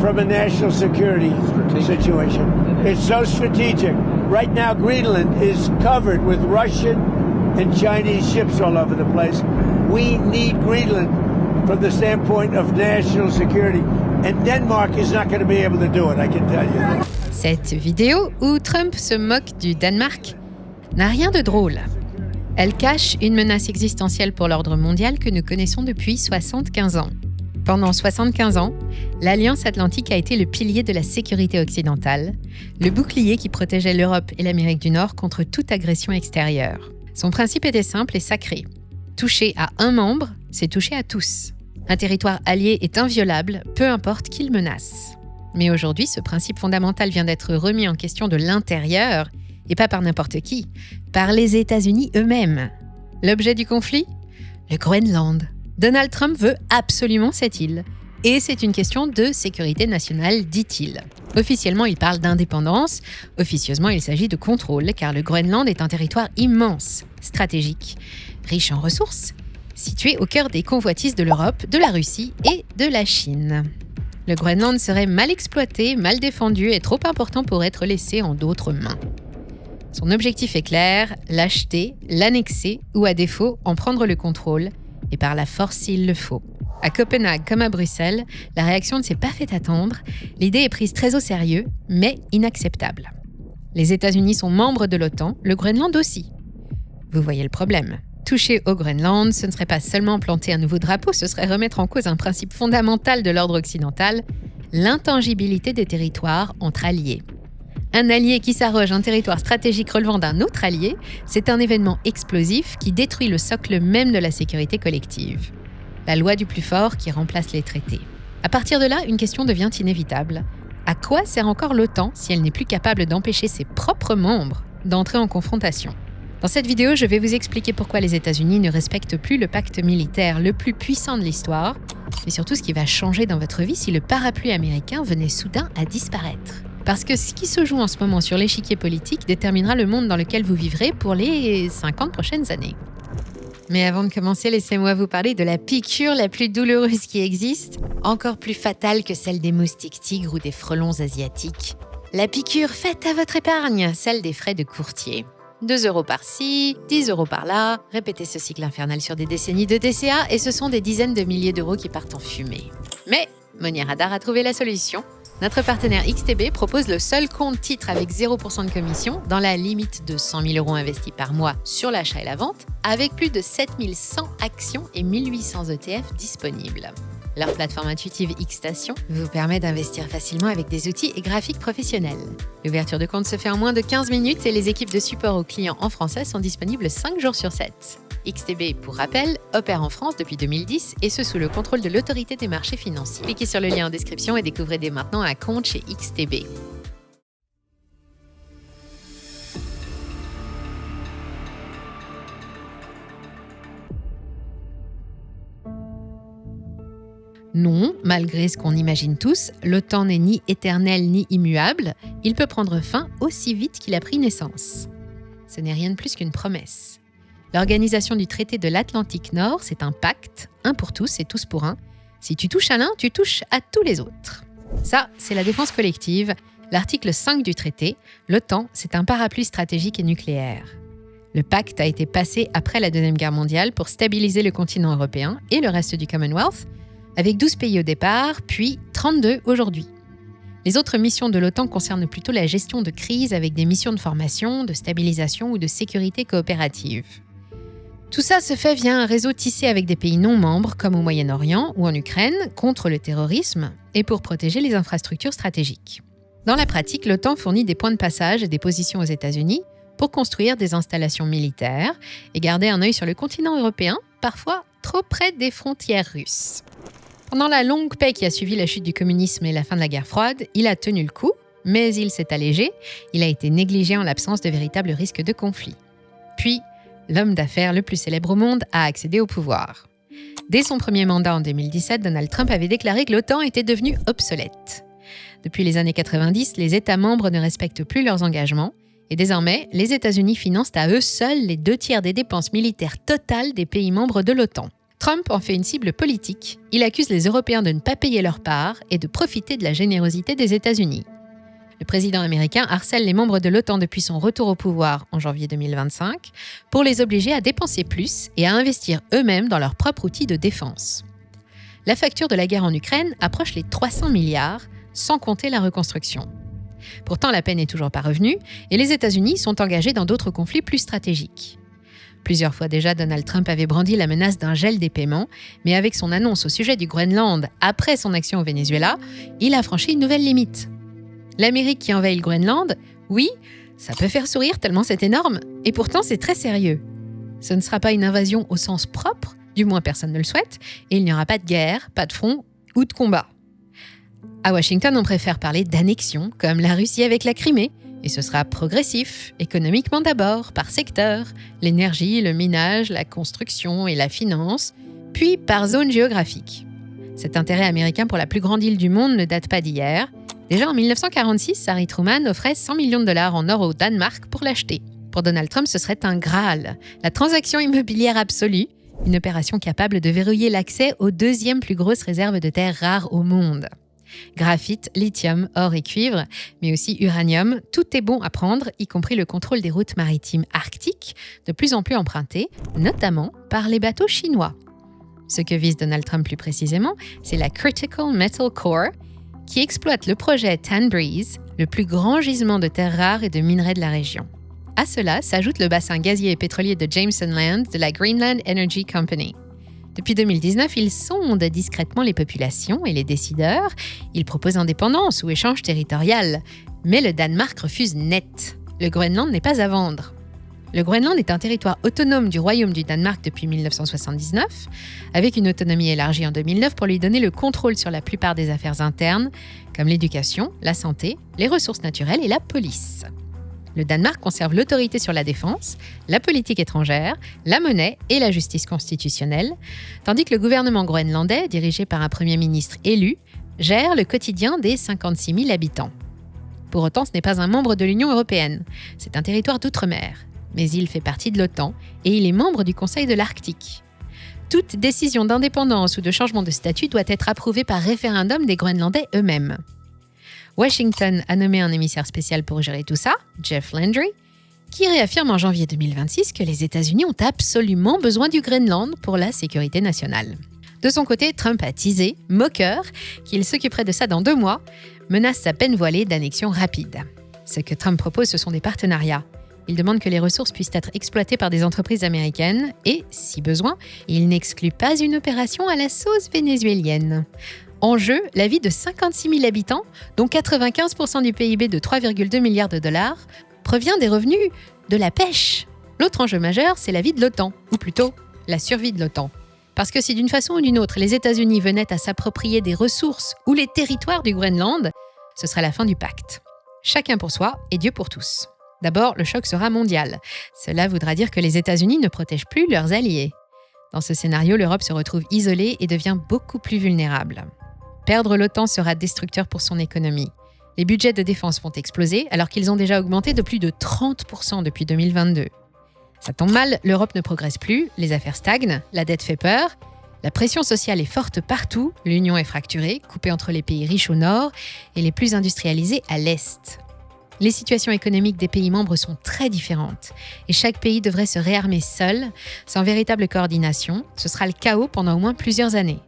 from a national security situation. It's so strategic. Right now, Greenland is covered with Russian and Chinese ships all over the place. We need Greenland from the standpoint of national security. And Denmark is not going to be able to do it, I can tell you. Cette vidéo où Trump se moque du Danemark n'a rien de drôle. Elle cache une menace existentielle pour l'ordre mondial que nous connaissons depuis 75 ans. Pendant 75 ans, l'Alliance Atlantique a été le pilier de la sécurité occidentale, le bouclier qui protégeait l'Europe et l'Amérique du Nord contre toute agression extérieure. Son principe était simple et sacré. Toucher à un membre, c'est toucher à tous. Un territoire allié est inviolable, peu importe qui le menace. Mais aujourd'hui, ce principe fondamental vient d'être remis en question de l'intérieur, et pas par n'importe qui, par les États-Unis eux-mêmes. L'objet du conflit ? Le Groenland. Donald Trump veut absolument cette île. Et c'est une question de sécurité nationale, dit-il. Officiellement, il parle d'indépendance. Officieusement, il s'agit de contrôle, car le Groenland est un territoire immense, stratégique, riche en ressources, situé au cœur des convoitises de l'Europe, de la Russie et de la Chine. Le Groenland serait mal exploité, mal défendu et trop important pour être laissé en d'autres mains. Son objectif est clair, l'acheter, l'annexer ou à défaut en prendre le contrôle, et par la force s'il le faut. À Copenhague comme à Bruxelles, la réaction ne s'est pas fait attendre, l'idée est prise très au sérieux, mais inacceptable. Les États-Unis sont membres de l'OTAN, le Groenland aussi. Vous voyez le problème. Toucher au Groenland, ce ne serait pas seulement planter un nouveau drapeau, ce serait remettre en cause un principe fondamental de l'ordre occidental, l'intangibilité des territoires entre alliés. Un allié qui s'arroge un territoire stratégique relevant d'un autre allié, c'est un événement explosif qui détruit le socle même de la sécurité collective. La loi du plus fort qui remplace les traités. À partir de là, une question devient inévitable. À quoi sert encore l'OTAN si elle n'est plus capable d'empêcher ses propres membres d'entrer en confrontation ? Dans cette vidéo, je vais vous expliquer pourquoi les États-Unis ne respectent plus le pacte militaire le plus puissant de l'histoire, mais surtout ce qui va changer dans votre vie si le parapluie américain venait soudain à disparaître. Parce que ce qui se joue en ce moment sur l'échiquier politique déterminera le monde dans lequel vous vivrez pour les 50 prochaines années. Mais avant de commencer, laissez-moi vous parler de la piqûre la plus douloureuse qui existe, encore plus fatale que celle des moustiques tigres ou des frelons asiatiques. La piqûre faite à votre épargne, celle des frais de courtier. 2 € par-ci, 10 € par-là, répétez ce cycle infernal sur des décennies de TCA et ce sont des dizaines de milliers d'euros qui partent en fumée. Mais Money Radar a trouvé la solution. Notre partenaire XTB propose le seul compte titre avec 0% de commission dans la limite de 100 000 € investis par mois sur l'achat et la vente, avec plus de 7100 actions et 1800 ETF disponibles. Leur plateforme intuitive Xstation vous permet d'investir facilement avec des outils et graphiques professionnels. L'ouverture de compte se fait en moins de 15 minutes et les équipes de support aux clients en français sont disponibles 5 jours sur 7. XTB, pour rappel, opère en France depuis 2010 et ce sous le contrôle de l'autorité des marchés financiers. Cliquez sur le lien en description et découvrez dès maintenant un compte chez XTB. Non, malgré ce qu'on imagine tous, l'OTAN n'est ni éternel ni immuable, il peut prendre fin aussi vite qu'il a pris naissance. Ce n'est rien de plus qu'une promesse. L'organisation du traité de l'Atlantique Nord, c'est un pacte, un pour tous et tous pour un. Si tu touches à l'un, tu touches à tous les autres. Ça, c'est la défense collective. L'article 5 du traité, l'OTAN, c'est un parapluie stratégique et nucléaire. Le pacte a été passé après la Deuxième Guerre mondiale pour stabiliser le continent européen et le reste du Commonwealth, avec 12 pays au départ, puis 32 aujourd'hui. Les autres missions de l'OTAN concernent plutôt la gestion de crise avec des missions de formation, de stabilisation ou de sécurité coopérative. Tout ça se fait via un réseau tissé avec des pays non membres, comme au Moyen-Orient ou en Ukraine, contre le terrorisme et pour protéger les infrastructures stratégiques. Dans la pratique, l'OTAN fournit des points de passage et des positions aux États-Unis pour construire des installations militaires et garder un œil sur le continent européen, parfois trop près des frontières russes. Pendant la longue paix qui a suivi la chute du communisme et la fin de la guerre froide, il a tenu le coup, mais il s'est allégé, il a été négligé en l'absence de véritables risques de conflit. Puis, l'homme d'affaires le plus célèbre au monde a accédé au pouvoir. Dès son premier mandat en 2017, Donald Trump avait déclaré que l'OTAN était devenue obsolète. Depuis les années 90, les États membres ne respectent plus leurs engagements et désormais, les États-Unis financent à eux seuls les 2/3 des dépenses militaires totales des pays membres de l'OTAN. Trump en fait une cible politique. Il accuse les Européens de ne pas payer leur part et de profiter de la générosité des États-Unis. Le président américain harcèle les membres de l'OTAN depuis son retour au pouvoir en janvier 2025 pour les obliger à dépenser plus et à investir eux-mêmes dans leur propre outil de défense. La facture de la guerre en Ukraine approche les 300 milliards, sans compter la reconstruction. Pourtant, la paix n'est toujours pas revenue et les États-Unis sont engagés dans d'autres conflits plus stratégiques. Plusieurs fois déjà, Donald Trump avait brandi la menace d'un gel des paiements, mais avec son annonce au sujet du Groenland après son action au Venezuela, il a franchi une nouvelle limite. L'Amérique qui envahit le Groenland, oui, ça peut faire sourire tellement c'est énorme, et pourtant c'est très sérieux. Ce ne sera pas une invasion au sens propre, du moins personne ne le souhaite, et il n'y aura pas de guerre, pas de front ou de combat. À Washington, on préfère parler d'annexion, comme la Russie avec la Crimée, et ce sera progressif, économiquement d'abord, par secteur, l'énergie, le minage, la construction et la finance, puis par zone géographique. Cet intérêt américain pour la plus grande île du monde ne date pas d'hier. Déjà en 1946, Harry Truman offrait 100 millions de dollars en or au Danemark pour l'acheter. Pour Donald Trump, ce serait un Graal, la transaction immobilière absolue, une opération capable de verrouiller l'accès aux deuxièmes plus grosses réserves de terres rares au monde. Graphite, lithium, or et cuivre, mais aussi uranium, tout est bon à prendre, y compris le contrôle des routes maritimes arctiques, de plus en plus empruntées, notamment par les bateaux chinois. Ce que vise Donald Trump plus précisément, c'est la Critical Metal Core, qui exploite le projet Tanbreeze, le plus grand gisement de terres rares et de minerais de la région. À cela s'ajoute le bassin gazier et pétrolier de Jameson Land de la Greenland Energy Company. Depuis 2019, il sonde discrètement les populations et les décideurs. Il propose indépendance ou échange territorial. Mais le Danemark refuse net. Le Groenland n'est pas à vendre. Le Groenland est un territoire autonome du Royaume du Danemark depuis 1979, avec une autonomie élargie en 2009 pour lui donner le contrôle sur la plupart des affaires internes, comme l'éducation, la santé, les ressources naturelles et la police. Le Danemark conserve l'autorité sur la défense, la politique étrangère, la monnaie et la justice constitutionnelle, tandis que le gouvernement groenlandais, dirigé par un premier ministre élu, gère le quotidien des 56 000 habitants. Pour autant, ce n'est pas un membre de l'Union européenne, c'est un territoire d'outre-mer, mais il fait partie de l'OTAN et il est membre du Conseil de l'Arctique. Toute décision d'indépendance ou de changement de statut doit être approuvée par référendum des Groenlandais eux-mêmes. Washington a nommé un émissaire spécial pour gérer tout ça, Jeff Landry, qui réaffirme en janvier 2026 que les États-Unis ont absolument besoin du Groenland pour la sécurité nationale. De son côté, Trump a teasé, moqueur, qu'il s'occuperait de ça dans 2 mois, menace à peine voilée d'annexion rapide. Ce que Trump propose, ce sont des partenariats. Il demande que les ressources puissent être exploitées par des entreprises américaines et, si besoin, il n'exclut pas une opération à la sauce vénézuélienne. En jeu, la vie de 56 000 habitants, dont 95% du PIB de 3,2 milliards de dollars, provient des revenus de la pêche. L'autre enjeu majeur, c'est la vie de l'OTAN, ou plutôt la survie de l'OTAN. Parce que si d'une façon ou d'une autre, les États-Unis venaient à s'approprier des ressources ou les territoires du Groenland, ce serait la fin du pacte. Chacun pour soi et Dieu pour tous. D'abord, le choc sera mondial. Cela voudra dire que les États-Unis ne protègent plus leurs alliés. Dans ce scénario, l'Europe se retrouve isolée et devient beaucoup plus vulnérable. Perdre l'OTAN sera destructeur pour son économie. Les budgets de défense vont exploser alors qu'ils ont déjà augmenté de plus de 30% depuis 2022. Ça tombe mal, l'Europe ne progresse plus, les affaires stagnent, la dette fait peur, la pression sociale est forte partout, l'Union est fracturée, coupée entre les pays riches au nord et les plus industrialisés à l'est. Les situations économiques des pays membres sont très différentes et chaque pays devrait se réarmer seul, sans véritable coordination. Ce sera le chaos pendant au moins plusieurs années.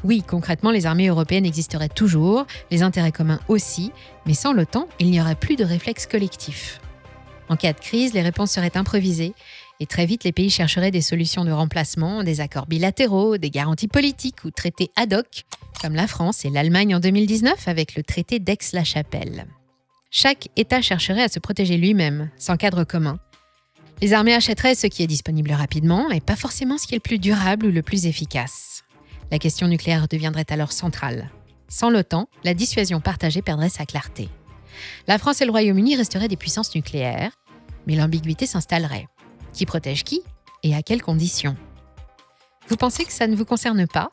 Oui, concrètement, les armées européennes existeraient toujours, les intérêts communs aussi, mais sans l'OTAN, il n'y aurait plus de réflexe collectif. En cas de crise, les réponses seraient improvisées et très vite, les pays chercheraient des solutions de remplacement, des accords bilatéraux, des garanties politiques ou traités ad hoc, comme la France et l'Allemagne en 2019 avec le traité d'Aix-la-Chapelle. Chaque État chercherait à se protéger lui-même, sans cadre commun. Les armées achèteraient ce qui est disponible rapidement et pas forcément ce qui est le plus durable ou le plus efficace. La question nucléaire deviendrait alors centrale. Sans l'OTAN, la dissuasion partagée perdrait sa clarté. La France et le Royaume-Uni resteraient des puissances nucléaires, mais l'ambiguïté s'installerait. Qui protège qui et à quelles conditions ? Vous pensez que ça ne vous concerne pas ?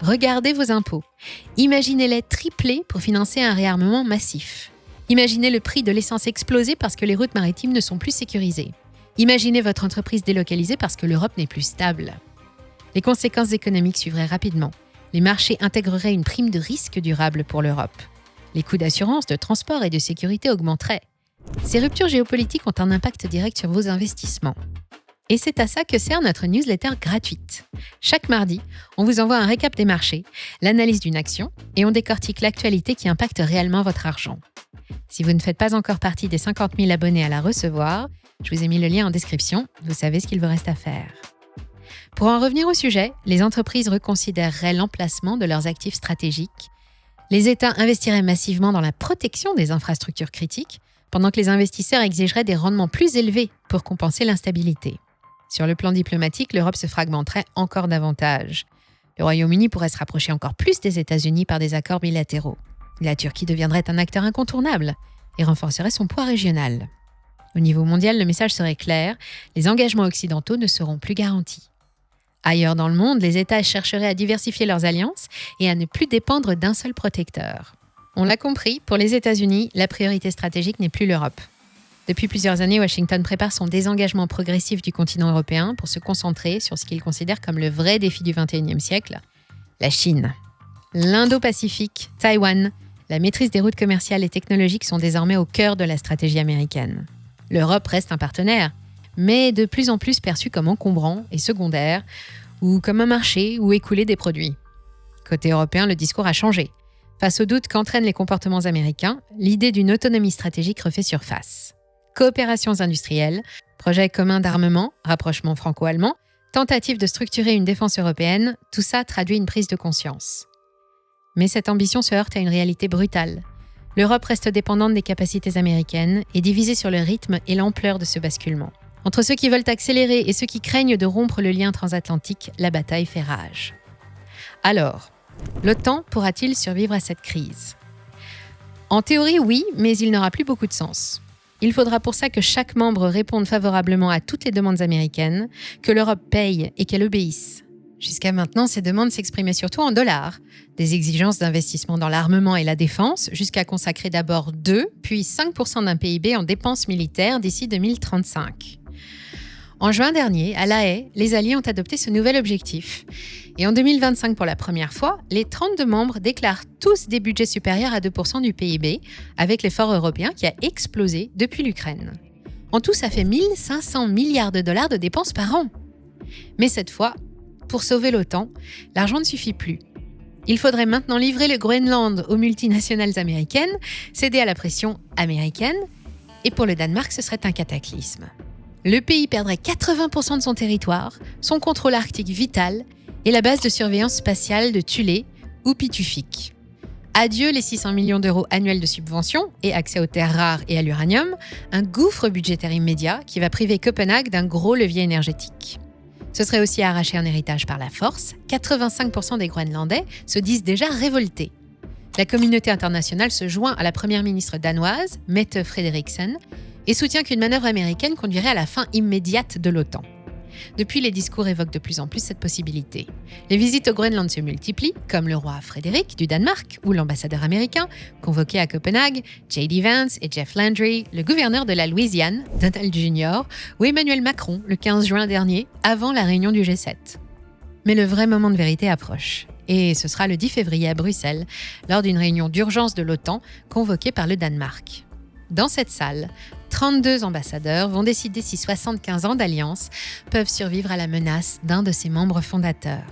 Regardez vos impôts. Imaginez-les tripler pour financer un réarmement massif. Imaginez le prix de l'essence exploser parce que les routes maritimes ne sont plus sécurisées. Imaginez votre entreprise délocalisée parce que l'Europe n'est plus stable. Les conséquences économiques suivraient rapidement. Les marchés intégreraient une prime de risque durable pour l'Europe. Les coûts d'assurance, de transport et de sécurité augmenteraient. Ces ruptures géopolitiques ont un impact direct sur vos investissements. Et c'est à ça que sert notre newsletter gratuite. Chaque mardi, on vous envoie un récap des marchés, l'analyse d'une action et on décortique l'actualité qui impacte réellement votre argent. Si vous ne faites pas encore partie des 50 000 abonnés à la recevoir, je vous ai mis le lien en description, vous savez ce qu'il vous reste à faire. Pour en revenir au sujet, les entreprises reconsidéreraient l'emplacement de leurs actifs stratégiques. Les États investiraient massivement dans la protection des infrastructures critiques, pendant que les investisseurs exigeraient des rendements plus élevés pour compenser l'instabilité. Sur le plan diplomatique, l'Europe se fragmenterait encore davantage. Le Royaume-Uni pourrait se rapprocher encore plus des États-Unis par des accords bilatéraux. La Turquie deviendrait un acteur incontournable et renforcerait son poids régional. Au niveau mondial, le message serait clair, les engagements occidentaux ne seront plus garantis. Ailleurs dans le monde, les États chercheraient à diversifier leurs alliances et à ne plus dépendre d'un seul protecteur. On l'a compris, pour les États-Unis, la priorité stratégique n'est plus l'Europe. Depuis plusieurs années, Washington prépare son désengagement progressif du continent européen pour se concentrer sur ce qu'il considère comme le vrai défi du XXIe siècle, la Chine. L'Indo-Pacifique, Taïwan, la maîtrise des routes commerciales et technologiques sont désormais au cœur de la stratégie américaine. L'Europe reste un partenaire, mais de plus en plus perçu comme encombrant et secondaire, ou comme un marché où écouler des produits. Côté européen, le discours a changé. Face aux doutes qu'entraînent les comportements américains, l'idée d'une autonomie stratégique refait surface. Coopérations industrielles, projets communs d'armement, rapprochement franco-allemand, tentative de structurer une défense européenne, tout ça traduit une prise de conscience. Mais cette ambition se heurte à une réalité brutale. L'Europe reste dépendante des capacités américaines et divisée sur le rythme et l'ampleur de ce basculement. Entre ceux qui veulent accélérer et ceux qui craignent de rompre le lien transatlantique, la bataille fait rage. Alors, l'OTAN pourra-t-il survivre à cette crise ? En théorie, oui, mais il n'aura plus beaucoup de sens. Il faudra pour ça que chaque membre réponde favorablement à toutes les demandes américaines, que l'Europe paye et qu'elle obéisse. Jusqu'à maintenant, ces demandes s'exprimaient surtout en dollars, des exigences d'investissement dans l'armement et la défense, jusqu'à consacrer d'abord 2, puis 5% d'un PIB en dépenses militaires d'ici 2035. En juin dernier, à La Haye, les Alliés ont adopté ce nouvel objectif. Et en 2025, pour la première fois, les 32 membres déclarent tous des budgets supérieurs à 2% du PIB, avec l'effort européen qui a explosé depuis l'Ukraine. En tout, ça fait 1 500 milliards de dollars de dépenses par an. Mais cette fois, pour sauver l'OTAN, l'argent ne suffit plus. Il faudrait maintenant livrer le Groenland aux multinationales américaines, céder à la pression américaine, et pour le Danemark, ce serait un cataclysme. Le pays perdrait 80% de son territoire, son contrôle arctique vital et la base de surveillance spatiale de Thulé ou Pitufik. Adieu les 600 millions d'euros annuels de subventions et accès aux terres rares et à l'uranium, un gouffre budgétaire immédiat qui va priver Copenhague d'un gros levier énergétique. Ce serait aussi arracher un héritage par la force. 85% des Groenlandais se disent déjà révoltés. La communauté internationale se joint à la première ministre danoise, Mette Frederiksen, et soutient qu'une manœuvre américaine conduirait à la fin immédiate de l'OTAN. Depuis, les discours évoquent de plus en plus cette possibilité. Les visites au Groenland se multiplient, comme le roi Frédéric du Danemark ou l'ambassadeur américain, convoqué à Copenhague, J.D. Vance et Jeff Landry, le gouverneur de la Louisiane, Donald Jr., ou Emmanuel Macron, le 15 juin dernier, avant la réunion du G7. Mais le vrai moment de vérité approche. Et ce sera le 10 février à Bruxelles, lors d'une réunion d'urgence de l'OTAN convoquée par le Danemark. Dans cette salle, 32 ambassadeurs vont décider si 75 ans d'alliance peuvent survivre à la menace d'un de ses membres fondateurs.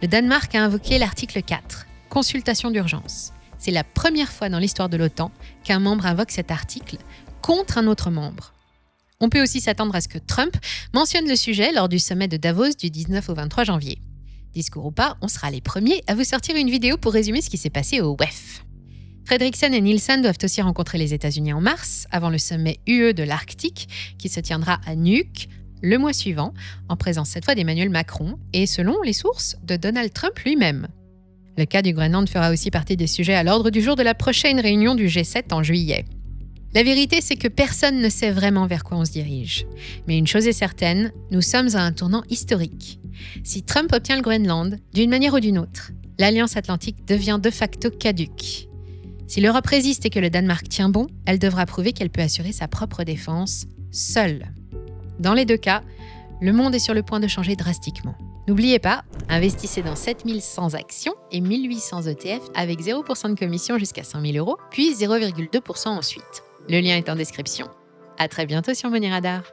Le Danemark a invoqué l'article 4, consultation d'urgence. C'est la première fois dans l'histoire de l'OTAN qu'un membre invoque cet article contre un autre membre. On peut aussi s'attendre à ce que Trump mentionne le sujet lors du sommet de Davos du 19 au 23 janvier. Discours ou pas, on sera les premiers à vous sortir une vidéo pour résumer ce qui s'est passé au WEF. Frederiksen et Nielsen doivent aussi rencontrer les États-Unis en mars, avant le sommet UE de l'Arctique, qui se tiendra à Nuuk le mois suivant, en présence cette fois d'Emmanuel Macron et, selon les sources, de Donald Trump lui-même. Le cas du Groenland fera aussi partie des sujets à l'ordre du jour de la prochaine réunion du G7 en juillet. La vérité, c'est que personne ne sait vraiment vers quoi on se dirige. Mais une chose est certaine, nous sommes à un tournant historique. Si Trump obtient le Groenland, d'une manière ou d'une autre, l'Alliance Atlantique devient de facto caduque. Si l'Europe résiste et que le Danemark tient bon, elle devra prouver qu'elle peut assurer sa propre défense seule. Dans les deux cas, le monde est sur le point de changer drastiquement. N'oubliez pas, investissez dans 7100 actions et 1800 ETF avec 0% de commission jusqu'à 100 000 €, puis 0,2% ensuite. Le lien est en description. À très bientôt sur Money Radar.